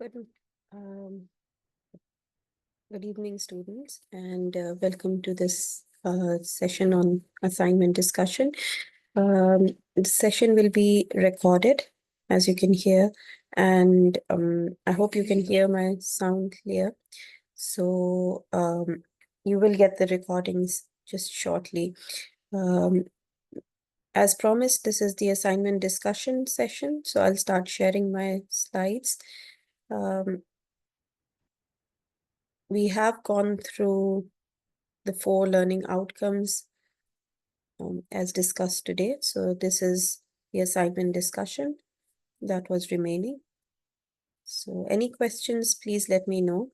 Good, um, good evening, students, and welcome to this session on assignment discussion. The session will be recorded, as you can hear, and I hope you can hear my sound clear. So you will get the recordings just shortly. Um, as promised, this is the assignment discussion session, so I'll start sharing my slides. We have gone through the 4 learning outcomes as discussed today. So this is the assignment discussion that was remaining. So any questions, please let me know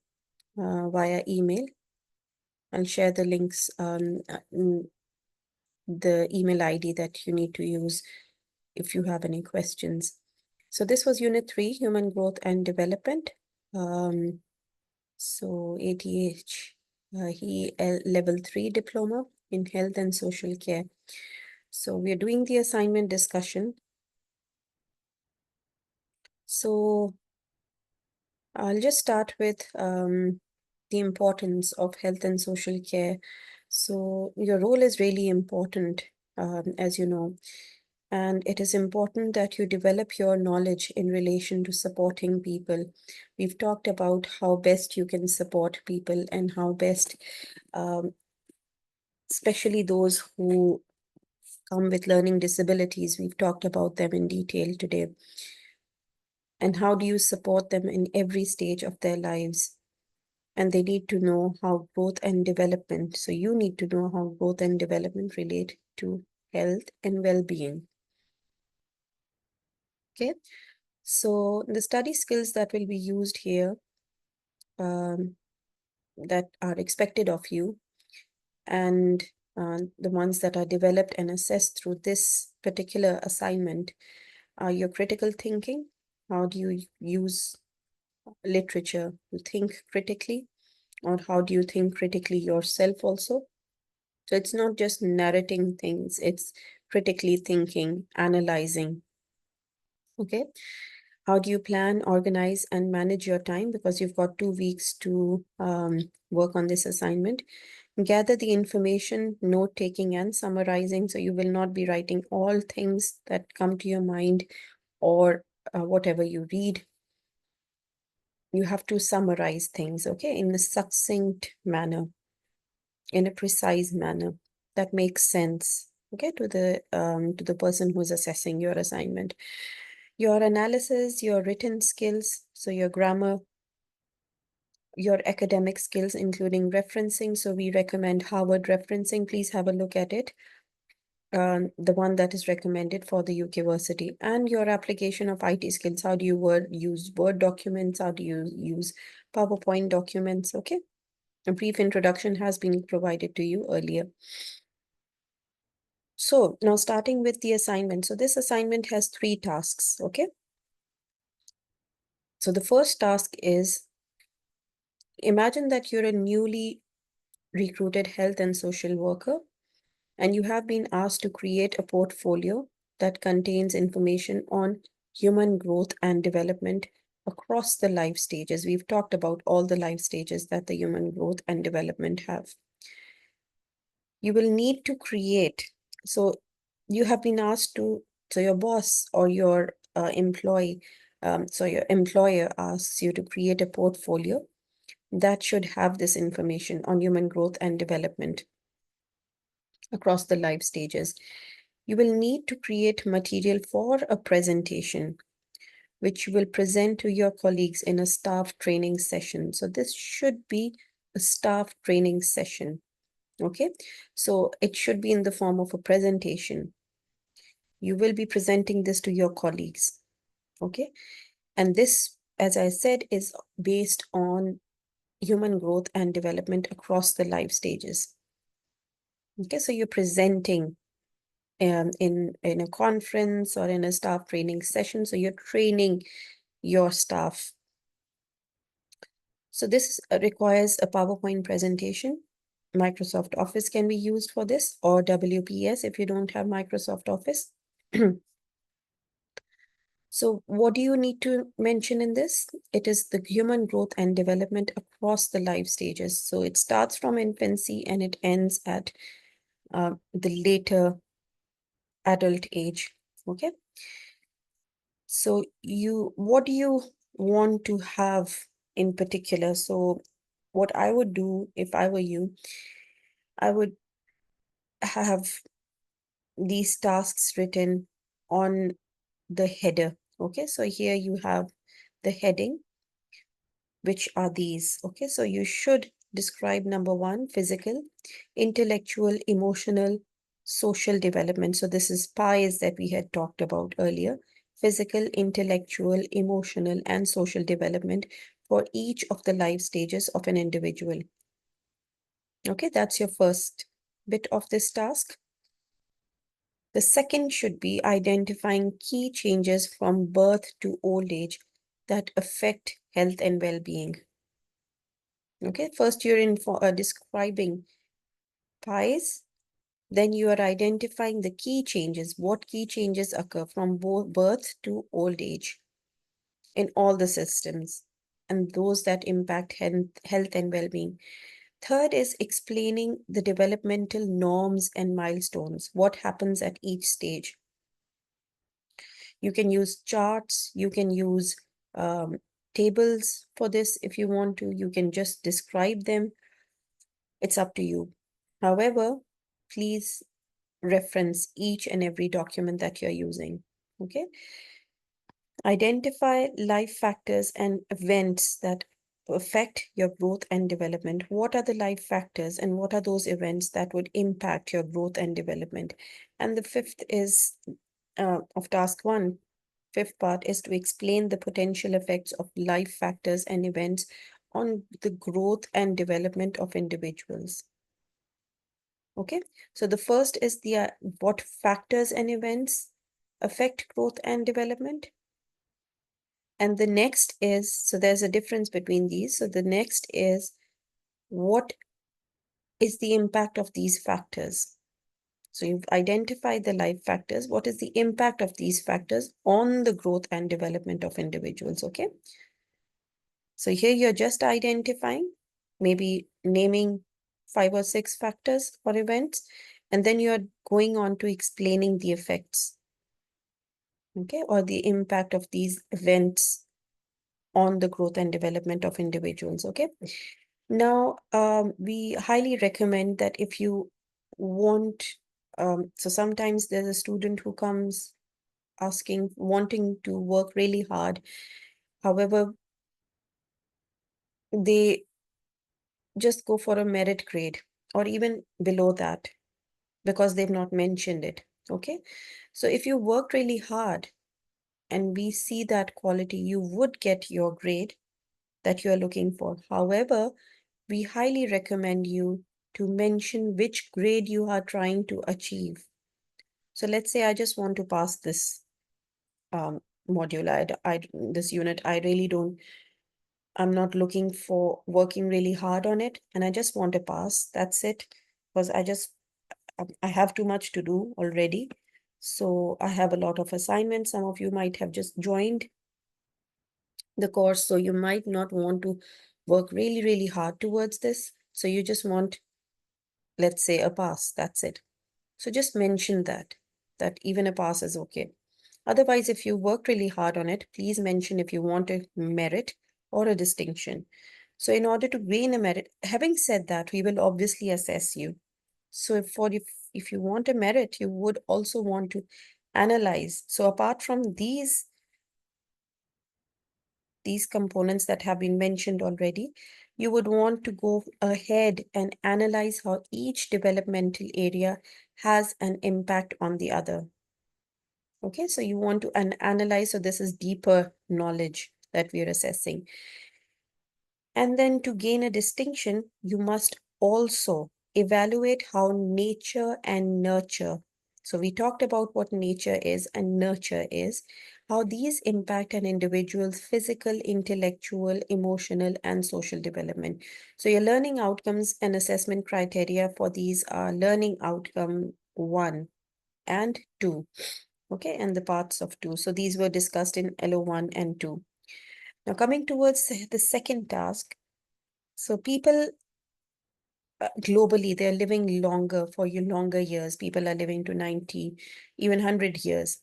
via email. I'll share the links on the email ID that you need to use if you have any questions. So this was Unit 3, Human Growth and Development. So ATH, Level 3 Diploma in Health and Social Care. So we're doing the assignment discussion. So I'll just start with the importance of health and social care. So your role is really important, as you know, and it is important that you develop your knowledge in relation to supporting people. We've talked about how best you can support people and how best, especially those who come with learning disabilities. We've talked about them in detail today. And how do you support them in every stage of their lives? And they need to know how growth and development, so you need to know how growth and development relate to health and well-being. Okay, so the study skills that will be used here that are expected of you, and the ones that are developed and assessed through this particular assignment are your critical thinking. How do you use literature to think critically? Or how do you think critically yourself also? So it's not just narrating things, it's critically thinking, analyzing. Okay. How do you plan, organize, and manage your time? Because you've got 2 weeks to work on this assignment. Gather the information, note taking, and summarizing. So you will not be writing all things that come to your mind or whatever you read. You have to summarize things, okay, in a succinct manner, in a precise manner that makes sense, okay, to the person who's assessing your assignment. Your analysis, your written skills, so your grammar, your academic skills, including referencing. So we recommend Harvard referencing. Please have a look at it. The one that is recommended for the UK Versity, and your application of IT skills. How do you use Word documents? How do you use PowerPoint documents? Okay. A brief introduction has been provided to you earlier. So now starting with the assignment. So this assignment has 3 tasks, okay? So the first task is, imagine that you're a newly recruited health and social worker, and you have been asked to create a portfolio that contains information on human growth and development across the life stages. We've talked about all the life stages that the human growth and development have. You will need to create. So you have been asked to, so your boss or your employee, so your employer asks you to create a portfolio that should have this information on human growth and development across the life stages. You will need to create material for a presentation, which you will present to your colleagues in a staff training session. So this should be a staff training session. Okay, so it should be in the form of a presentation. You will be presenting this to your colleagues. Okay, and this, as I said, is based on human growth and development across the life stages. Okay, so you're presenting in a conference or in a staff training session. So you're training your staff. So this requires a PowerPoint presentation. Microsoft Office can be used for this, or WPS if you don't have Microsoft Office. So what do you need to mention in this? It is the human growth and development across the life stages. So it starts from infancy and it ends at the later adult age. Okay. So what do you want to have in particular? So what I would do if I were you, I would have these tasks written on the header. Okay, so here you have the heading, which are these. Okay, so you should describe number one, physical, intellectual, emotional, social development. So this is pies that we had talked about earlier. Physical, intellectual, emotional, and social development for each of the life stages of an individual. Okay, that's your first bit of this task. The second should be identifying key changes from birth to old age that affect health and well-being. Okay, first you're in for describing pies, then you are identifying the key changes, what key changes occur from both birth to old age in all the systems, and those that impact health and well-being. Third is explaining the developmental norms and milestones, what happens at each stage. You can use charts, you can use tables for this if you want to, you can just describe them. It's up to you. However, please reference each and every document that you're using, okay? Identify life factors and events that affect your growth and development. What are the life factors and what are those events that would impact your growth and development? And the fifth is of task one, fifth part is to explain the potential effects of life factors and events on the growth and development of individuals. Okay, so the first is the what factors and events affect growth and development. And the next is, so there's a difference between these. So the next is, what is the impact of these factors? So you've identified the life factors. What is the impact of these factors on the growth and development of individuals? Okay. So here you're just identifying, maybe naming 5 or 6 factors or events, and then you're going on to explaining the effects, okay, or the impact of these events on the growth and development of individuals, okay? Now, we highly recommend that if you want, so sometimes there's a student who comes asking, wanting to work really hard. However, they just go for a merit grade or even below that because they've not mentioned it, okay? So if you work really hard and we see that quality, you would get your grade that you are looking for. However, we highly recommend you to mention which grade you are trying to achieve. So let's say I just want to pass this module, this unit, I really don't, I'm not looking for working really hard on it, and I just want to pass, that's it, because I have too much to do already. So I have a lot of assignments. Some of you might have just joined the course, so you might not want to work really, really hard towards this. So you just want, let's say, a pass, that's it. So just mention that even a pass is okay. Otherwise, if you worked really hard on it, please mention if you want a merit or a distinction. So in order to gain a merit, having said that, we will obviously assess you. So if you want a merit, you would also want to analyze. So apart from these components that have been mentioned already, you would want to go ahead and analyze how each developmental area has an impact on the other. Okay, so you want to analyze, so this is deeper knowledge that we are assessing. And then to gain a distinction, you must also evaluate how nature and nurture. So we talked about what nature is and nurture is, how these impact an individual's physical, intellectual, emotional, and social development. So your learning outcomes and assessment criteria for these are learning outcome 1 and 2. okay, and the parts of 2. So these were discussed in LO1 and 2. Now coming towards the second task. So people globally, they're living longer for longer years. People are living to 90, even 100 years.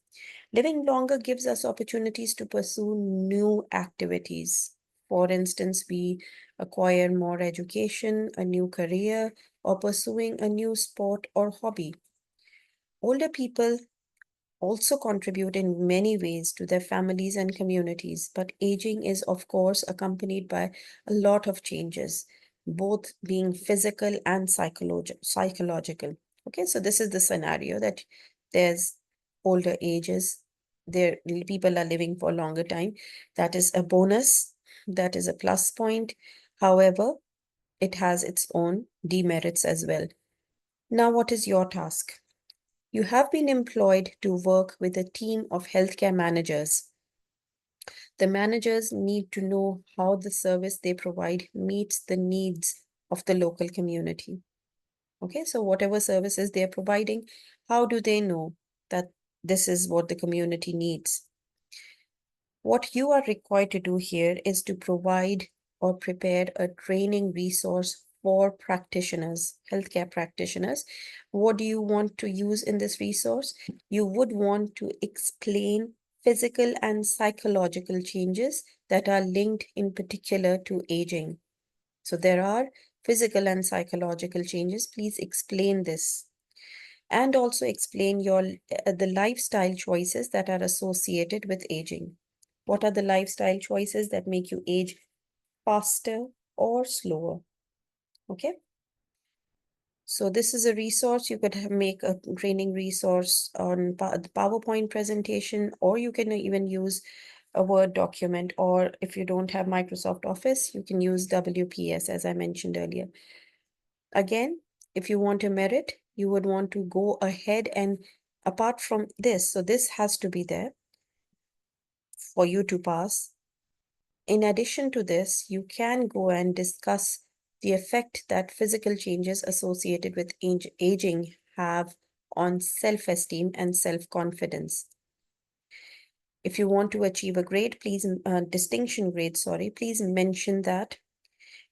Living longer gives us opportunities to pursue new activities. For instance, we acquire more education, a new career, or pursuing a new sport or hobby. Older people also contribute in many ways to their families and communities, but aging is, of course, accompanied by a lot of changes, both being physical and psychological. Okay, so this is the scenario that there's older ages, there people are living for a longer time. That is a bonus, that is a plus point. However, it has its own demerits as well. Now, what is your task? You have been employed to work with a team of healthcare managers. The managers need to know how the service they provide meets the needs of the local community. Okay, so whatever services they're providing, how do they know that this is what the community needs? What you are required to do here is to provide or prepare a training resource for practitioners, healthcare practitioners. What do you want to use in this resource? You would want to explain physical and psychological changes that are linked in particular to aging. So there are physical and psychological changes. Please explain this. And also explain the lifestyle choices that are associated with aging. What are the lifestyle choices that make you age faster or slower? Okay. So this is a resource. You could make a training resource on the PowerPoint presentation, or you can even use a Word document, or if you don't have Microsoft Office, you can use WPS, as I mentioned earlier. Again, if you want a merit, you would want to go ahead and apart from this, so this has to be there for you to pass. In addition to this, you can go and discuss the effect that physical changes associated with aging have on self-esteem and self-confidence. If you want to achieve a grade, please, distinction grade, sorry, please mention that.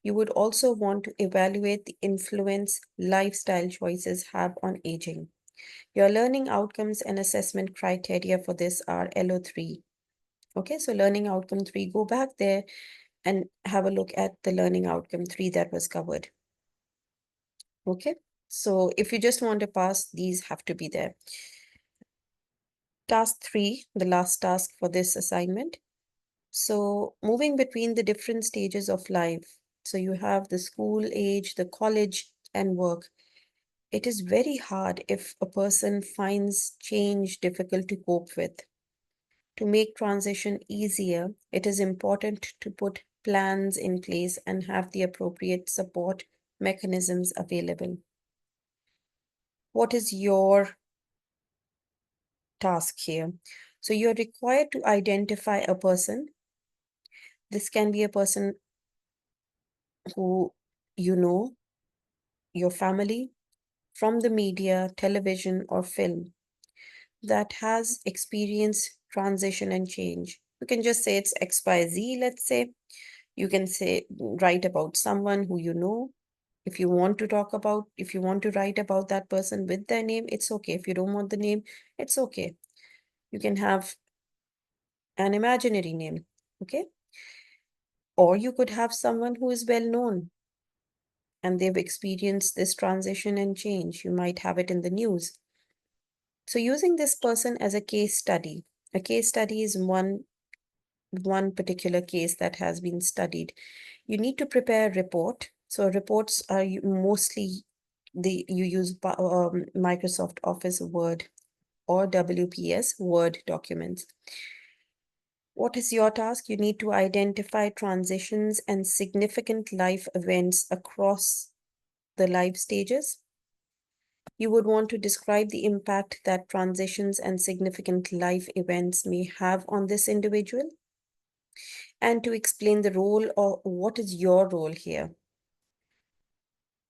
You would also want to evaluate the influence lifestyle choices have on aging. Your learning outcomes and assessment criteria for this are LO3. Okay, so learning outcome 3, go back there and have a look at the learning outcome 3 that was covered. Okay, so if you just want to pass, these have to be there. Task 3, the last task for this assignment. So moving between the different stages of life. So you have the school age, the college, and work. It is very hard if a person finds change difficult to cope with. To make transition easier, it is important to put plans in place and have the appropriate support mechanisms available. What is your task here? So you're required to identify a person. This can be a person who you know, your family, from the media, television, or film that has experienced transition and change. You can just say it's XYZ, let's say. You can say, write about someone who you know. If you want to write about that person with their name, it's okay. If you don't want the name, it's okay. You can have an imaginary name, okay? Or you could have someone who is well known and they've experienced this transition and change. You might have it in the news. So using this person as a case study is one particular case that has been studied. You need to prepare a report. So reports are mostly you use Microsoft Office Word or WPS Word documents. What is your task? You need to identify transitions and significant life events across the life stages. You would want to describe the impact that transitions and significant life events may have on this individual, and to explain the role of what is your role here.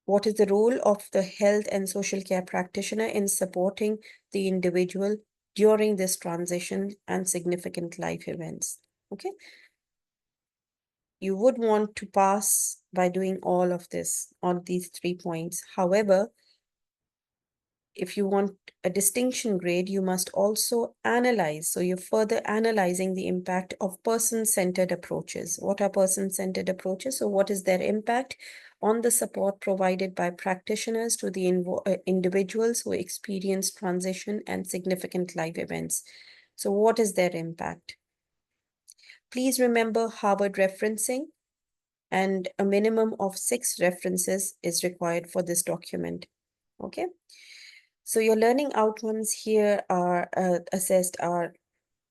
What is the role of the health and social care practitioner in supporting the individual during this transition and significant life events. Okay. You would want to pass by doing all of this, all these 3 points. However, if you want a distinction grade, you must also analyze. So you're further analyzing the impact of person-centered approaches. What are person-centered approaches? So what is their impact on the support provided by practitioners to the individuals who experience transition and significant life events? So what is their impact? Please remember Harvard referencing, and a minimum of 6 references is required for this document. Okay. So your learning outcomes here are assessed are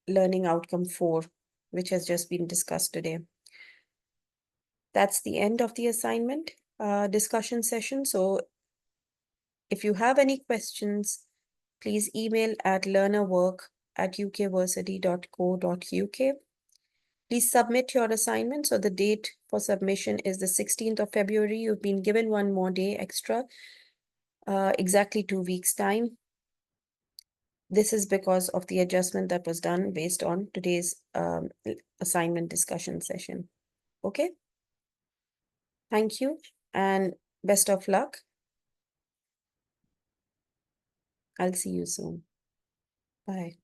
learning outcome 4, which has just been discussed today. That's the end of the assignment discussion session. So if you have any questions, please email at learnerwork@ukversity.co.uk. Please submit your assignment. So the date for submission is the 16th of February. You've been given one more day extra, exactly 2 weeks' time. This is because of the adjustment that was done based on today's assignment discussion session. Okay. Thank you and best of luck. I'll see you soon. Bye.